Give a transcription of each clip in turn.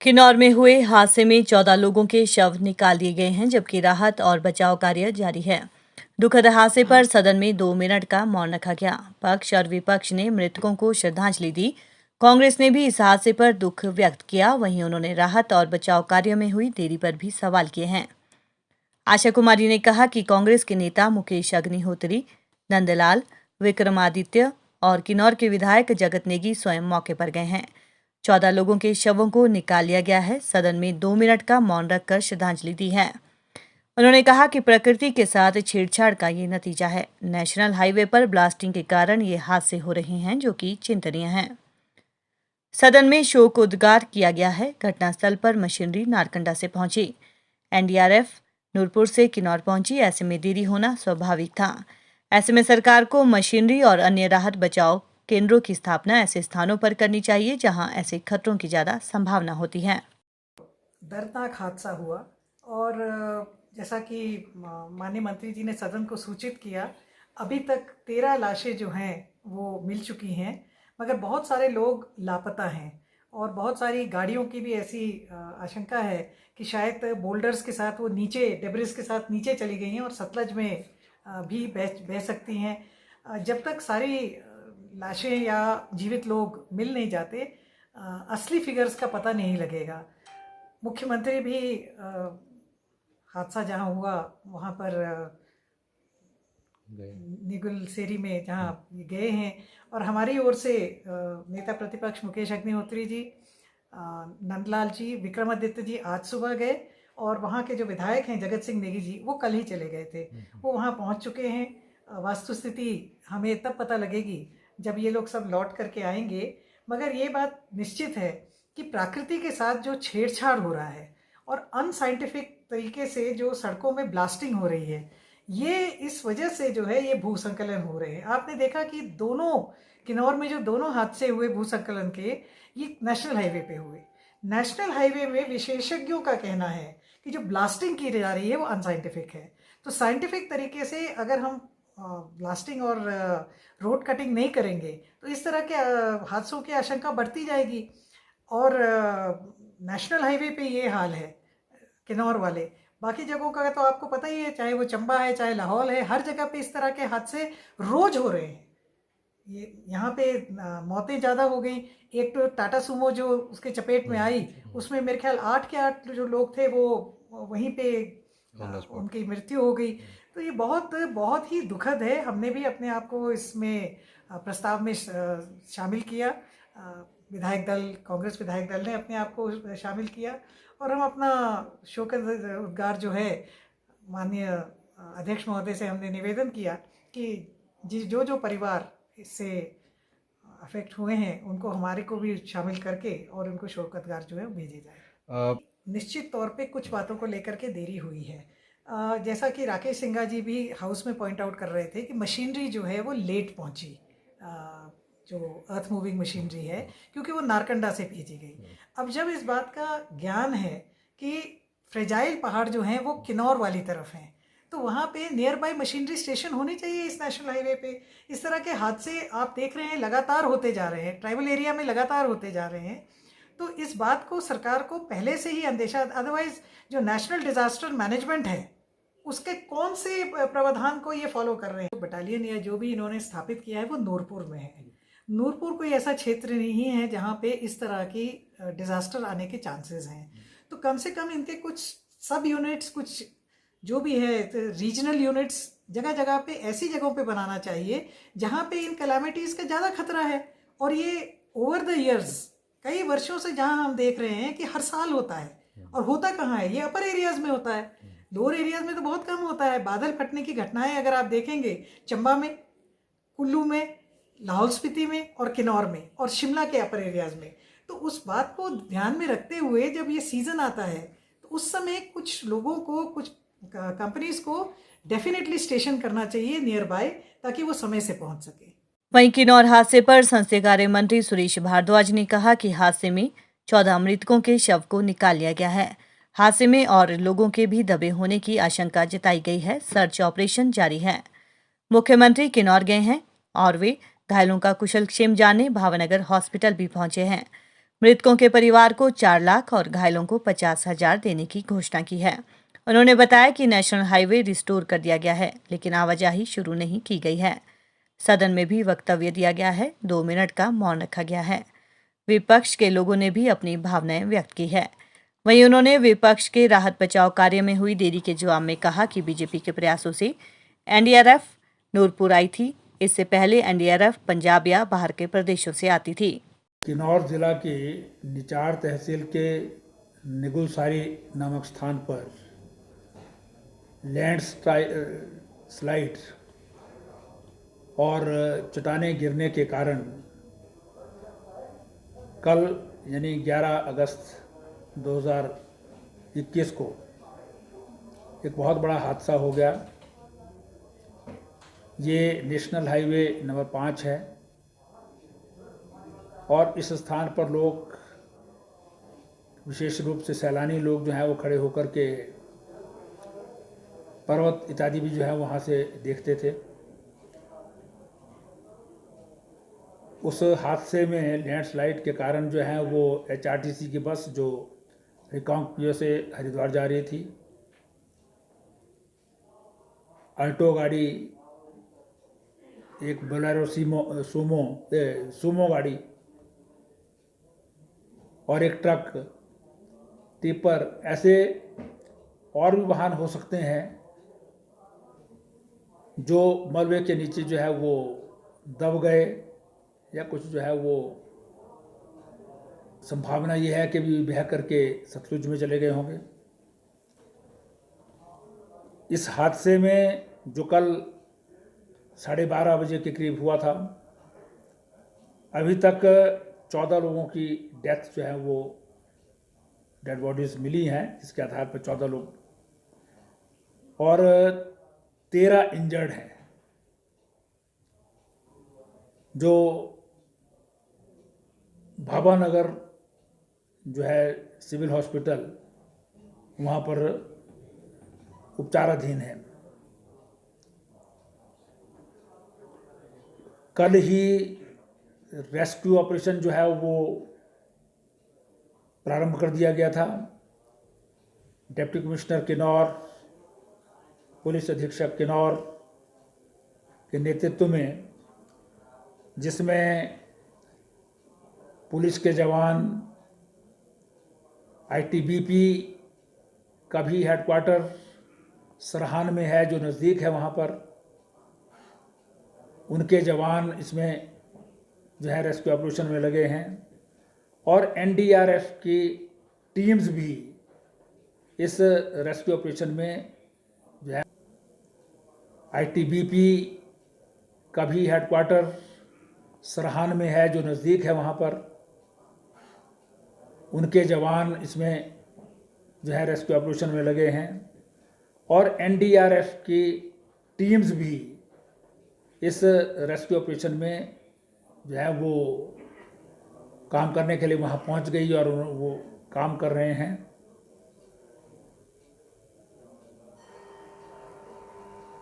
किन्नौर में हुए हादसे में 14 लोगों के शव निकाल लिए गए हैं, जबकि राहत और बचाव कार्य जारी है। दुखद हादसे पर सदन में 2 मिनट का मौन रखा गया। पक्ष और विपक्ष ने मृतकों को श्रद्धांजलि दी। कांग्रेस ने भी इस हादसे पर दुख व्यक्त किया। वहीं उन्होंने राहत और बचाव कार्य में हुई देरी पर भी सवाल किए हैं। आशा कुमारी ने कहा कि कांग्रेस के नेता मुकेश अग्निहोत्री, नंदलाल, विक्रमादित्य और किन्नौर के विधायक जगत नेगी स्वयं मौके पर गए हैं। 14 लोगों के शवों को निकाल लिया गया है। सदन में 2 मिनट का मौन रखकर श्रद्धांजलि दी है। उन्होंने कहा कि प्रकृति के साथ छेड़छाड़ का ये नतीजा है। नेशनल हाईवे पर ब्लास्टिंग के कारण ये हादसे हो रहे हैं, जो कि चिंतनीय हैं। सदन में शोक उद्गार किया गया है। घटनास्थल पर मशीनरी नारकंडा से पहुंची। एनडीआरएफ नूरपुर से किन्नौर पहुंची। ऐसे में देरी होना स्वाभाविक था। ऐसे में सरकार को मशीनरी और अन्य राहत बचाव केंद्रों की स्थापना ऐसे स्थानों पर करनी चाहिए जहां ऐसे खतरों की ज्यादा संभावना होती है। दर्दनाक हादसा हुआ और जैसा कि माननीय मंत्री जी ने सदन को सूचित किया, अभी तक 13 लाशें जो हैं वो मिल चुकी हैं, मगर बहुत सारे लोग लापता हैं और बहुत सारी गाड़ियों की भी ऐसी आशंका है कि शायद बोल्डर्स के साथ वो नीचे, डेब्रिस के साथ नीचे चली गई हैं और सतलज में भी बह सकती हैं। जब तक सारी लाशें या जीवित लोग मिल नहीं जाते, असली फिगर्स का पता नहीं लगेगा। मुख्यमंत्री भी हादसा जहां हुआ वहां पर निगुल सेरी में जहां गए हैं और हमारी ओर से नेता प्रतिपक्ष मुकेश अग्निहोत्री जी, नंदलाल जी, विक्रमादित्य जी आज सुबह गए और वहाँ के जो विधायक हैं जगत सिंह नेगी जी, वो कल ही चले गए थे। वो वहाँ पहुँच चुके हैं। वास्तुस्थिति हमें तब पता लगेगी जब ये लोग सब लौट करके आएंगे, मगर ये बात निश्चित है कि प्रकृति के साथ जो छेड़छाड़ हो रहा है और अनसाइंटिफिक तरीके से जो सड़कों में ब्लास्टिंग हो रही है, ये इस वजह से जो है ये भूसंकलन हो रहे हैं। आपने देखा कि दोनों किन्नौर में जो दोनों हादसे हुए भूसंकलन के, ये नेशनल हाईवे पे हुए। नेशनल हाईवे में विशेषज्ञों का कहना है कि जो ब्लास्टिंग की जा रही है वो अनसाइंटिफिक है। तो साइंटिफिक तरीके से अगर हम ब्लास्टिंग और रोड कटिंग नहीं करेंगे तो इस तरह के हादसों की आशंका बढ़ती जाएगी। और नेशनल हाईवे पे ये हाल है किन्नौर वाले, बाकी जगहों का तो आपको पता ही है, चाहे वो चंबा है, चाहे लाहौल है, हर जगह पे इस तरह के हादसे रोज हो रहे हैं। ये यहाँ पे मौतें ज़्यादा हो गई। एक तो टाटा सुमो जो उसके चपेट में आई, उसमें मेरे ख्याल 8 के 8 जो लोग थे वो वहीं पे उनकी मृत्यु हो गई। तो ये बहुत बहुत ही दुखद है। हमने भी अपने आप को इसमें प्रस्ताव में शामिल किया। विधायक दल, कांग्रेस विधायक दल ने अपने आप को शामिल किया और हम अपना शोक उद्गार जो है माननीय अध्यक्ष महोदय से हमने निवेदन किया कि जो परिवार इससे अफेक्ट हुए हैं उनको, हमारे को भी शामिल करके और उनको शोक उद्गार जो है वो भेजे जाए। निश्चित तौर पे कुछ बातों को लेकर के देरी हुई है। जैसा कि राकेश सिंघा जी भी हाउस में पॉइंट आउट कर रहे थे कि मशीनरी जो है वो लेट पहुंची, जो अर्थ मूविंग मशीनरी है, क्योंकि वो नारकंडा से भेजी गई। अब जब इस बात का ज्ञान है कि फ्रेजाइल पहाड़ जो हैं वो किन्नौर वाली तरफ हैं, तो वहाँ पे नियर बाय मशीनरी स्टेशन होनी चाहिए इस नेशनल हाईवे पे। इस तरह के हादसे आप देख रहे हैं लगातार होते जा रहे हैं, ट्राइबल एरिया में लगातार होते जा रहे हैं। तो इस बात को सरकार को पहले से ही अंदेशा, अदरवाइज जो नेशनल डिजास्टर मैनेजमेंट है उसके कौन से प्रावधान को ये फॉलो कर रहे हैं। बटालियन या जो भी इन्होंने स्थापित किया है वो नूरपुर में है। नूरपुर कोई ऐसा क्षेत्र नहीं है जहाँ पे इस तरह की डिजास्टर आने के चांसेस हैं। तो कम से कम इनके कुछ सब यूनिट्स, कुछ जो भी है रीजनल यूनिट्स जगह जगह पे, ऐसी जगहों पे बनाना चाहिए जहाँ पे इन कैलामिटीज़ का ज़्यादा खतरा है। और ये ओवर द ईयर्स कई वर्षों से जहाँ हम देख रहे हैं कि हर साल होता है, और होता कहाँ है, ये अपर एरियाज में होता है, लोअर एरियाज में तो बहुत कम होता है। बादल फटने की घटनाएं अगर आप देखेंगे चंबा में, कुल्लू में, लाहौल स्पीति में और किन्नौर में और शिमला के अपर एरियाज में, तो उस बात को ध्यान में रखते हुए जब ये सीजन आता है तो उस समय कुछ लोगों को, कुछ कंपनीज को डेफिनेटली स्टेशन करना चाहिए नियर बाय, ताकि वो समय से पहुंच सके। वहीं किन्नौर हादसे पर संसदीय कार्य मंत्री सुरेश भारद्वाज ने कहा कि हादसे में 14 मृतकों के शव को निकाल लिया गया है। हादसे में और लोगों के भी दबे होने की आशंका जताई गई है। सर्च ऑपरेशन जारी है। मुख्यमंत्री किन्नौर गए हैं और वे घायलों का कुशलक्षेम जानने भावनगर हॉस्पिटल भी पहुंचे हैं। मृतकों के परिवार को 4 लाख और घायलों को 50,000 देने की घोषणा की है। उन्होंने बताया कि नेशनल हाईवे रिस्टोर कर दिया गया है, लेकिन आवाजाही शुरू नहीं की गई है। सदन में भी वक्तव्य दिया गया है। 2 मिनट का मौन रखा गया है। विपक्ष के लोगों ने भी अपनी भावनाएं व्यक्त की है। वहीं उन्होंने विपक्ष के राहत बचाव कार्य में हुई देरी के जवाब में कहा कि बीजेपी के प्रयासों से एनडीआरएफ नूरपुर आई थी। इससे पहले एनडीआरएफ पंजाब या बाहर के प्रदेशों से आती थी। किन्नौर जिला के निचार तहसील के निगुलसारी नामक स्थान पर लैंड स्लाइड और चट्टानें गिरने के कारण कल यानी 11 अगस्त 2021 को एक बहुत बड़ा हादसा हो गया। ये नेशनल हाईवे नंबर 5 है और इस स्थान पर लोग, विशेष रूप से सैलानी लोग जो हैं वो खड़े होकर के पर्वत इत्यादि भी जो है वहाँ से देखते थे। उस हादसे में लैंडस्लाइड के कारण जो है वो एचआरटीसी की बस जो रिकांगपिओ से हरिद्वार जा रही थी, अल्टो गाड़ी, एक बोलेरो सुमो गाड़ी और एक ट्रक, टिपर, ऐसे और भी वाहन हो सकते हैं जो मलबे के नीचे जो है वो दब गए या कुछ जो है वो संभावना ये है कि भी बह करके सतलुज में चले गए होंगे। इस हादसे में जो कल 12:30 बजे के करीब हुआ था, अभी तक 14 लोगों की डेथ जो है वो डेड बॉडीज मिली हैं, जिसके आधार पर 14 लोग और 13 इंजर्ड हैं। जो भाभानगर जो है सिविल हॉस्पिटल, वहाँ पर उपचाराधीन है। कल ही रेस्क्यू ऑपरेशन जो है वो प्रारंभ कर दिया गया था। डिप्टी कमिश्नर किन्नौर, पुलिस अधीक्षक किन्नौर के नेतृत्व में, जिसमें पुलिस के जवान, आईटीबीपी का भी हेडक्वार्टर सरहान में है जो नज़दीक है, वहाँ पर उनके जवान इसमें जो है रेस्क्यू ऑपरेशन में लगे हैं और एनडीआरएफ की टीम्स भी इस रेस्क्यू ऑपरेशन में जो है, आईटीबीपी का भी हेडक्वार्टर सरहान में है जो नज़दीक है, वहाँ पर उनके जवान इसमें जो है रेस्क्यू ऑपरेशन में लगे हैं और एनडीआरएफ की टीम्स भी इस रेस्क्यू ऑपरेशन में जो है वो काम करने के लिए वहाँ पहुँच गई और वो काम कर रहे हैं।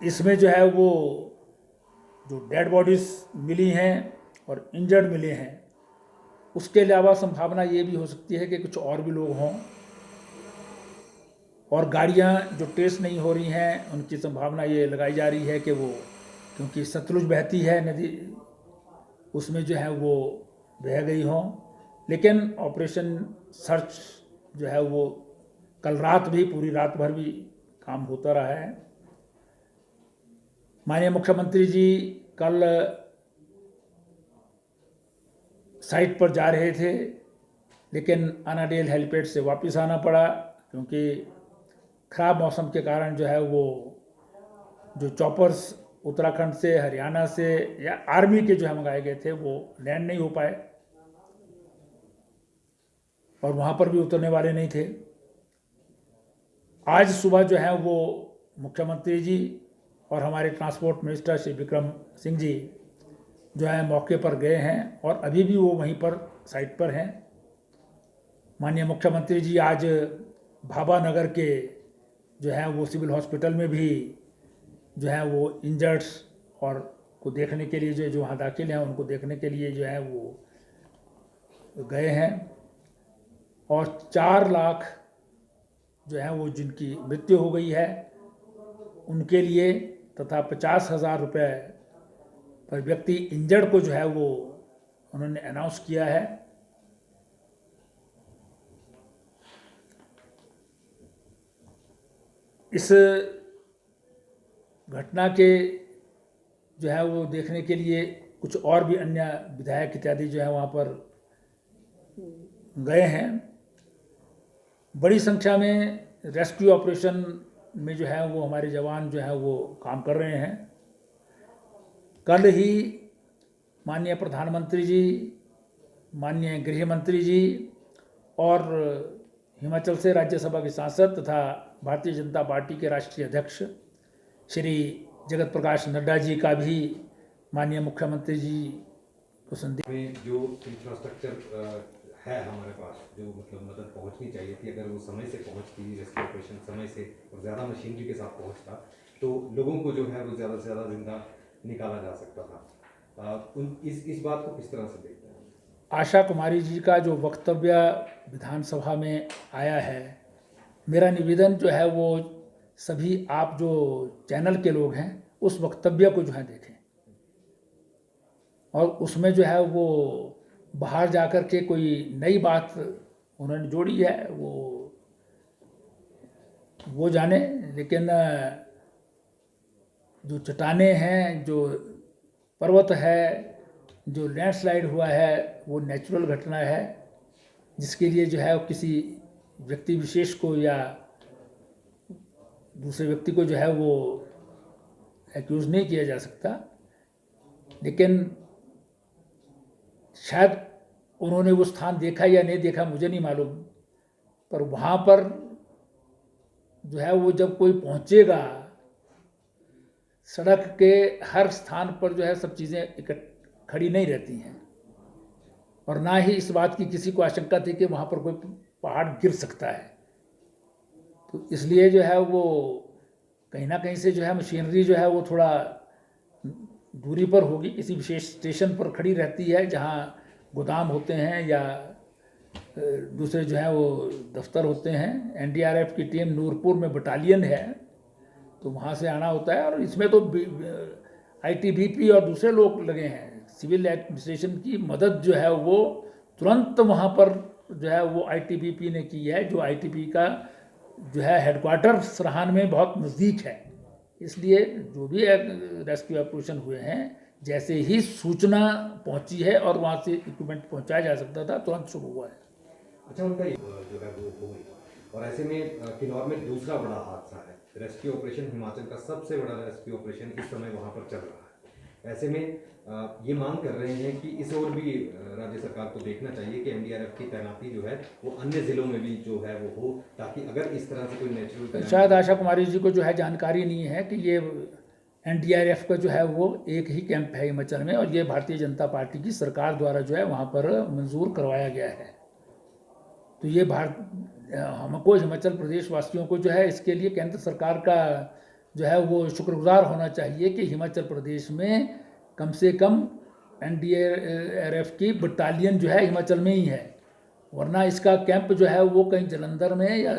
इसमें जो है वो जो डेड बॉडीज़ मिली हैं और इंजर्ड मिले हैं, उसके अलावा संभावना ये भी हो सकती है कि कुछ और भी लोग हों और गाड़ियाँ जो टेस्ट नहीं हो रही हैं उनकी संभावना ये लगाई जा रही है कि वो, क्योंकि सतलुज बहती है नदी, उसमें जो है वो बह गई हों। लेकिन ऑपरेशन सर्च जो है वो कल रात भी, पूरी रात भर भी काम होता रहा है। माननीय मुख्यमंत्री जी कल साइट पर जा रहे थे, लेकिन अनाडेल हेलीपैड से वापस आना पड़ा क्योंकि ख़राब मौसम के कारण जो है वो जो चॉपर्स उत्तराखंड से, हरियाणा से या आर्मी के जो है मंगाए गए थे वो लैंड नहीं हो पाए और वहाँ पर भी उतरने वाले नहीं थे। आज सुबह जो है वो मुख्यमंत्री जी और हमारे ट्रांसपोर्ट मिनिस्टर श्री विक्रम सिंह जी जो है मौके पर गए हैं और अभी भी वो वहीं पर साइट पर हैं। माननीय मुख्यमंत्री जी आज भाभानगर के जो है वो सिविल हॉस्पिटल में भी जो है वो इंजर्ड्स और को देखने के लिए जो वहाँ दाखिल हैं उनको देखने के लिए जो है वो गए हैं। और 4 लाख जो है वो जिनकी मृत्यु हो गई है उनके लिए तथा 50,000 रुपये पर व्यक्ति इंजर्ड को जो है वो उन्होंने अनाउंस किया है। इस घटना के जो है वो देखने के लिए कुछ और भी अन्य विधायक इत्यादि जो है वहाँ पर गए हैं। बड़ी संख्या में रेस्क्यू ऑपरेशन में जो है वो हमारे जवान जो है वो काम कर रहे हैं। कल ही माननीय प्रधानमंत्री जी, माननीय गृह मंत्री जी और हिमाचल से राज्यसभा के सांसद तथा भारतीय जनता पार्टी के राष्ट्रीय अध्यक्ष श्री जगत प्रकाश नड्डा जी का भी माननीय मुख्यमंत्री जी को संदेश में जो इंफ्रास्ट्रक्चर है हमारे पास, जो मतलब मदद पहुंचनी चाहिए थी, अगर वो समय से पहुंचती, रेस्क्यू ऑपरेशन समय से और ज़्यादा मशीनरी के साथ पहुंचता तो लोगों को जो है वो ज़्यादा से ज़्यादा जिंदा निकाला जा सकता था। इस बात को किस तरह से देखते हैं? आशा कुमारी जी का जो वक्तव्य विधानसभा में आया है, मेरा निवेदन जो है वो सभी आप जो चैनल के लोग हैं उस वक्तव्य को जो है देखें और उसमें जो है वो बाहर जाकर के कोई नई बात उन्होंने जोड़ी है वो जाने, लेकिन जो चट्टाने हैं, जो पर्वत है, जो लैंडस्लाइड हुआ है वो नेचुरल घटना है जिसके लिए जो है वो किसी व्यक्ति विशेष को या दूसरे व्यक्ति को जो है वो एक्यूज़ नहीं किया जा सकता। लेकिन शायद उन्होंने वो स्थान देखा या नहीं देखा मुझे नहीं मालूम, पर वहाँ पर जो है वो जब कोई पहुँचेगा, सड़क के हर स्थान पर जो है सब चीज़ें खड़ी नहीं रहती हैं और ना ही इस बात की किसी को आशंका थी कि वहाँ पर कोई पहाड़ गिर सकता है। तो इसलिए जो है वो कहीं ना कहीं से जो है मशीनरी जो है वो थोड़ा दूरी पर होगी, किसी विशेष स्टेशन पर खड़ी रहती है जहाँ गोदाम होते हैं या दूसरे जो है वो दफ्तर होते हैं। एनडीआरएफ की टीम नूरपुर में बटालियन है तो वहाँ से आना होता है और इसमें तो आईटीबीपी और दूसरे लोग लगे हैं। सिविल एडमिनिस्ट्रेशन की मदद जो है वो तुरंत वहाँ पर जो है वो आईटीबीपी ने की है, जो आईटीबी का जो है हेडक्वार्टर सरहान में बहुत नज़दीक है। इसलिए जो भी रेस्क्यू ऑपरेशन हुए हैं, जैसे ही सूचना पहुंची है और वहां से इक्विपमेंट पहुंचाया जा सकता था तुरंत शुरू हुआ है। अच्छा, उनका जो है वो हो गई और ऐसे में किन्नौर में दूसरा बड़ा हादसा है। रेस्क्यू ऑपरेशन हिमाचल का सबसे बड़ा रेस्क्यू ऑपरेशन इस समय वहाँ पर चल रहा है। ऐसे में ये मांग कर रहे हैं कि इस ओर भी राज्य सरकार को देखना चाहिए कि एनडीआरएफ की तैनाती जो है वो अन्य जिलों में भी जो है वो हो, ताकि अगर इस तरह से कोई नेचुरल, शायद आशा कुमारी जी को जो है जानकारी नहीं है कि ये एनडीआरएफ का जो है वो एक ही कैंप है हिमाचल में और ये भारतीय जनता पार्टी की सरकार द्वारा जो है वहाँ पर मंजूर करवाया गया है। तो ये हमको हिमाचल प्रदेश वासियों को जो है इसके लिए केंद्र सरकार का जो है वो शुक्रगुजार होना चाहिए कि हिमाचल प्रदेश में कम से कम एनडीआरएफ की बटालियन जो है हिमाचल में ही है, वरना इसका कैंप जो है वो कहीं जालंधर में या